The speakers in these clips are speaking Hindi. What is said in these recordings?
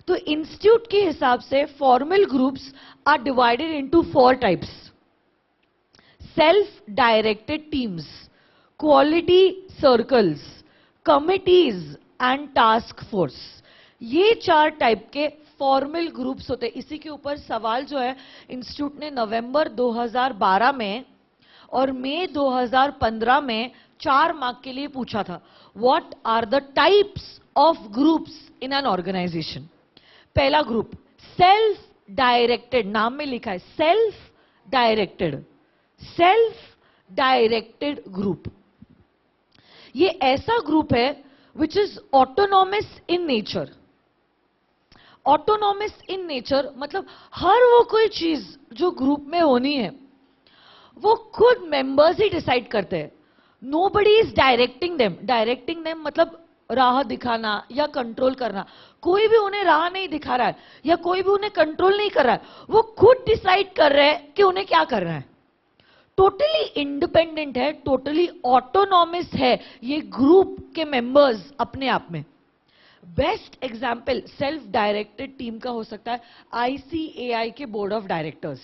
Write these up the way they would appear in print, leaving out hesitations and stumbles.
तो इंस्टीट्यूट के हिसाब से formal groups are divided into 4 types: self directed teams, quality circles, committees and task force. ये 4 टाइप के फॉर्मल ग्रुप्स होते हैं। इसी के ऊपर सवाल जो है इंस्टीट्यूट ने नवंबर 2012 में और मई 2015 में 4 मार्क के लिए पूछा था, what are the types of groups in an organisation. पहला ग्रुप सेल्फ डायरेक्टेड, नाम में लिखा है self directed, self directed group. ये ऐसा ग्रुप है which is autonomous in nature. Autonomous in nature मतलब हर वो कोई चीज जो ग्रुप में होनी है वो खुद मेंबर्स ही डिसाइड करते हैं। Nobody is directing them. Directing them मतलब राह दिखाना या कंट्रोल करना। कोई भी उन्हें राह नहीं दिखा रहा है या कोई भी उन्हें कंट्रोल नहीं कर रहा है, वो खुद डिसाइड कर रहे हैं कि उन्हें क्या करना है। टोटली इंडिपेंडेंट है, टोटली ऑटोनॉमस है ये ग्रुप के मेंबर्स अपने आप में। Best example self directed team का हो सकता है आईसीएआई के बोर्ड ऑफ डायरेक्टर्स।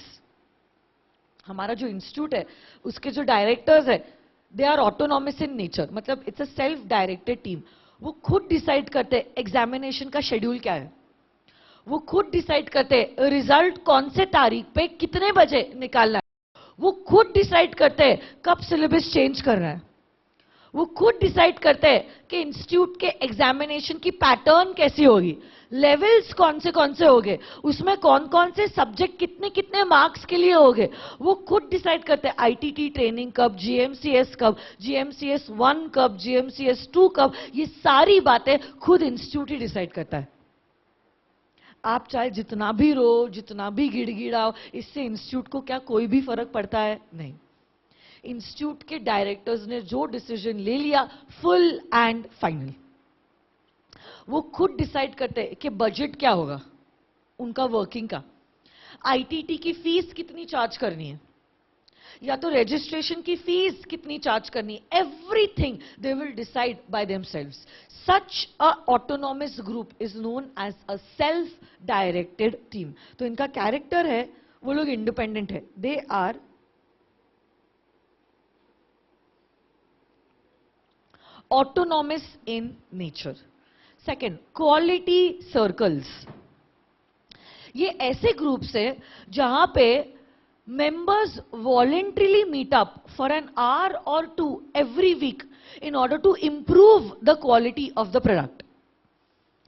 हमारा जो इंस्टीट्यूट है उसके जो डायरेक्टर्स है they are autonomous in nature, मतलब it's a self directed team. वो खुद डिसाइड करते हैं एग्जामिनेशन का शेड्यूल क्या है, वो खुद डिसाइड करते हैं रिजल्ट कौन से तारीख पे कितने बजे निकालना है, वो खुद डिसाइड करते हैं कब सिलेबस चेंज करना है, वो खुद डिसाइड करते हैं कि इंस्टीट्यूट के एग्जामिनेशन की पैटर्न कैसी होगी, लेवल्स कौन से होंगे, उसमें कौन कौन से सब्जेक्ट कितने कितने मार्क्स के लिए होंगे, वो खुद डिसाइड करते हैं आईटीटी ट्रेनिंग कब, जीएमसीएस कब, जीएमसीएस 1 कब, जीएमसीएस 2 कब। ये सारी बातें खुद इंस्टीट्यूट ही डिसाइड करता है। आप चाहे जितना भी रो, जितना भी गिड़गिड़ाओ, इससे इंस्टीट्यूट को क्या कोई भी फर्क पड़ता है? नहीं। इंस्टीट्यूट के डायरेक्टर्स ने जो डिसीजन ले लिया फुल एंड फाइनल। वो खुद डिसाइड करते हैं कि बजट क्या होगा उनका वर्किंग का, आईटीटी की फीस कितनी चार्ज करनी है, या तो रजिस्ट्रेशन की फीस कितनी चार्ज करनी है। Everything they will decide by themselves. Such a autonomous group is known as a self directed team. तो इनका कैरेक्टर है, वो लोग इंडिपेंडेंट है, they are autonomous in nature. Second, quality circles. ये ऐसे ग्रुप्स है जहां पे members voluntarily meet up for an hour or 2 every week in order to improve the quality of the product.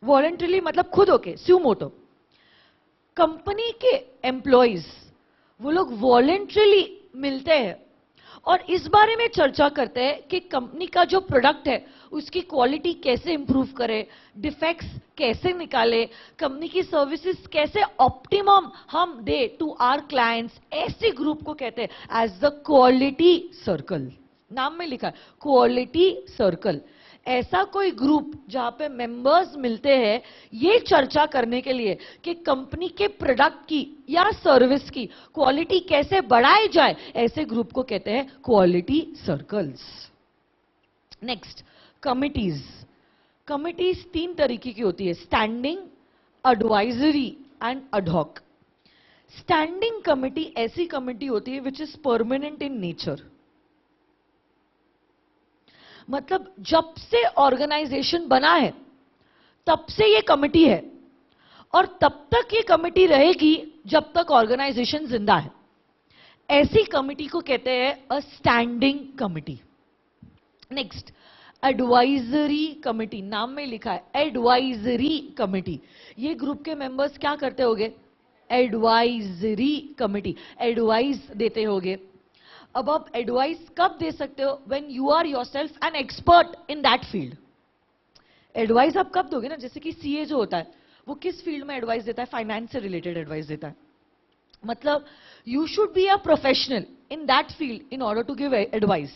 Voluntarily मतलब खुद होके, स्यू मोटो। कंपनी के एम्प्लॉइज वो लोग वॉलेंट्रीली मिलते हैं और इस बारे में चर्चा करते हैं कि कंपनी का जो प्रोडक्ट है उसकी क्वालिटी कैसे इंप्रूव करे, डिफेक्ट्स कैसे निकाले, कंपनी की सर्विसेज कैसे ऑप्टिमम हम दे टू आवर क्लाइंट्स। ऐसे ग्रुप को कहते हैं एज द क्वालिटी सर्कल। नाम में लिखा है क्वालिटी सर्कल। ऐसा कोई ग्रुप जहां पे मेंबर्स मिलते हैं ये चर्चा करने के लिए कि कंपनी के प्रोडक्ट की या सर्विस की क्वालिटी कैसे बढ़ाई जाए, ऐसे ग्रुप को कहते हैं quality circles. Next, committees. Committees 3 तरीके की होती है, standing, advisory and ad hoc. Standing committee ऐसी कमिटी होती है which is permanent in nature. मतलब जब से ऑर्गेनाइजेशन बना है तब से ये कमिटी है और तब तक ये कमिटी रहेगी जब तक ऑर्गेनाइजेशन जिंदा है। ऐसी कमिटी को कहते हैं a standing committee. Next, advisory committee. नाम में लिखा है एडवाइजरी कमिटी। ये ग्रुप के मेंबर्स क्या करते होंगे? एडवाइजरी कमिटी, एडवाइस देते होंगे। अब आप एडवाइस कब दे सकते हो? When you are yourself an expert in that field. Advice आप कब दोगे ना, जैसे कि सीए जो होता है वो किस फील्ड में एडवाइस देता है? फाइनेंस से रिलेटेड एडवाइस देता है। मतलब you should be a professional in that field in order to give advice.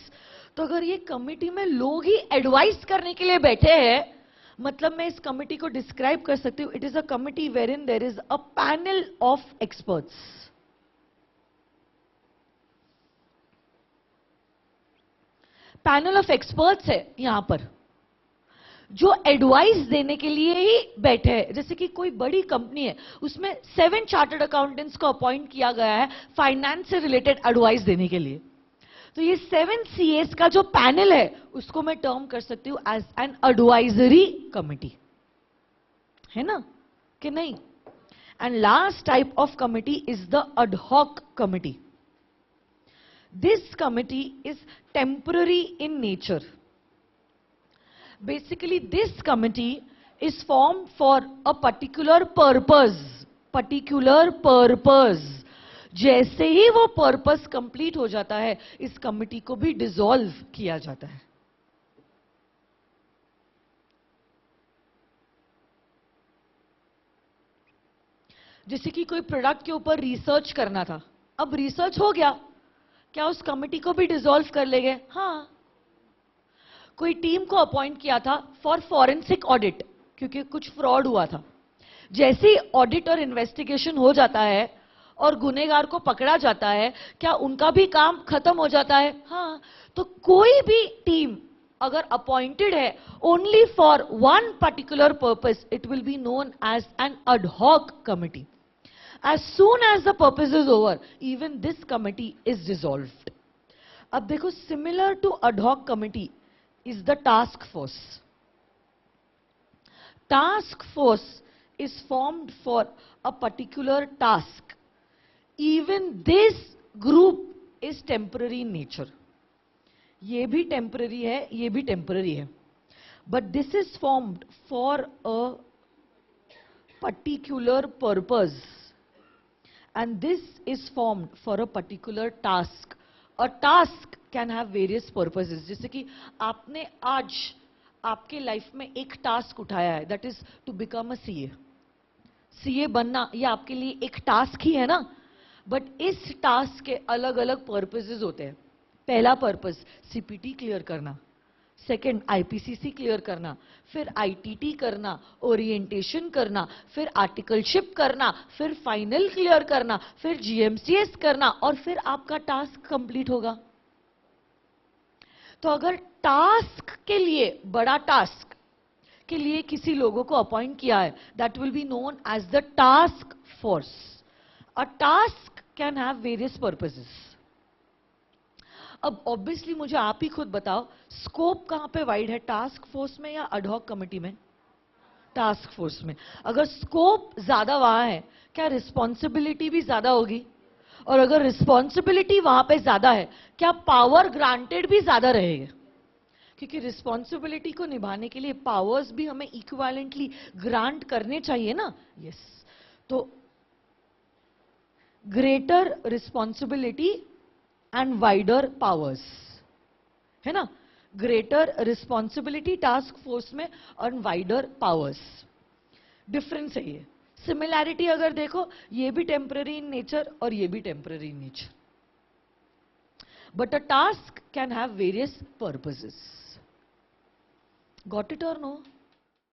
तो अगर ये कमिटी में लोग ही एडवाइस करने के लिए बैठे हैं, मतलब मैं इस कमिटी को डिस्क्राइब कर सकती हूं, it is a committee where in there is a panel of experts. Panel of experts है यहां पर जो एडवाइस देने के लिए ही बैठे हैं। जैसे कि कोई बड़ी कंपनी है, उसमें 7 चार्टर्ड अकाउंटेंट्स को अपॉइंट किया गया है फाइनेंस से रिलेटेड एडवाइस देने के लिए। तो ये 7 सीएस का जो पैनल है, उसको मैं टर्म कर सकती हूं एज एन एडवाइजरी कमिटी, है ना कि नहीं? And last type of committee is the ad hoc committee. This committee is temporary in nature. Basically, this committee is formed for a particular purpose. Particular purpose. जैसे ही वो पर्पस कंप्लीट हो जाता है, इस कमिटी को भी डिसॉल्व किया जाता है. जैसे कि कोई प्रोडक्ट के ऊपर रिसर्च करना था, अब रिसर्च हो गया, क्या उस कमिटी को भी डिसॉल्व कर लेंगे? हाँ. कोई टीम को अपॉइंट किया था फॉर फॉरेंसिक ऑडिट, क्योंकि कुछ फ्रॉड हुआ था. जैसे ही ऑडिट और इन्वेस्टिगेशन हो जाता है और गुनेगार को पकड़ा जाता है, क्या उनका भी काम खत्म हो जाता है? हाँ. तो कोई भी टीम अगर अपॉइंटेड है only for one particular purpose, it will be known as an ad hoc committee. As soon as the purpose is over, even this committee is dissolved. अब देखो, similar to ad hoc committee is the task force. Task force is formed for a particular task. Even this group is temporary in nature. ये भी temporary है, ये भी temporary है. But this is formed for a particular purpose. And this is formed for a particular task. A task can have various purposes. जैसे कि आपने आज आपके लाइफ में एक टास्क उठाया है, that is to become a CA. CA बनना ये आपके लिए एक टास्क ही है ना, बट इस टास्क के अलग अलग पर्पसेस होते हैं. पहला पर्पस सीपीटी क्लियर करना, सेकंड आईपीसीसी क्लियर करना, फिर आईटीटी करना, ओरिएंटेशन करना, फिर आर्टिकलशिप करना, फिर फाइनल क्लियर करना, फिर जीएमसीएस करना, और फिर आपका टास्क कंप्लीट होगा. तो अगर टास्क के लिए, बड़ा टास्क के लिए किसी लोगों को अपॉइंट किया है, that will be known as the task force. A task can have various purposes. अब ऑब्वियसली मुझे आप ही खुद बताओ, स्कोप कहां पे वाइड है, टास्क फोर्स में या एडहॉक कमिटी में? टास्क फोर्स में. अगर स्कोप ज्यादा वहां है, क्या रिस्पॉन्सिबिलिटी भी ज्यादा होगी? और अगर रिस्पॉन्सिबिलिटी वहां पे ज्यादा है, क्या पावर ग्रांटेड भी ज्यादा रहेगा? क्योंकि रिस्पॉन्सिबिलिटी को निभाने के लिए पावर्स भी हमें इक्विवेलेंटली ग्रांट करने चाहिए ना. यस. तो greater responsibility and wider powers, है ना. ग्रेटर रिस्पॉन्सिबिलिटी टास्क फोर्स में और वाइडर पावर्स. डिफरेंस है ये. सिमिलैरिटी अगर देखो, ये भी टेम्पररी इन नेचर और ये भी temporary in nature, but a task can have various purposes. Got it और नो?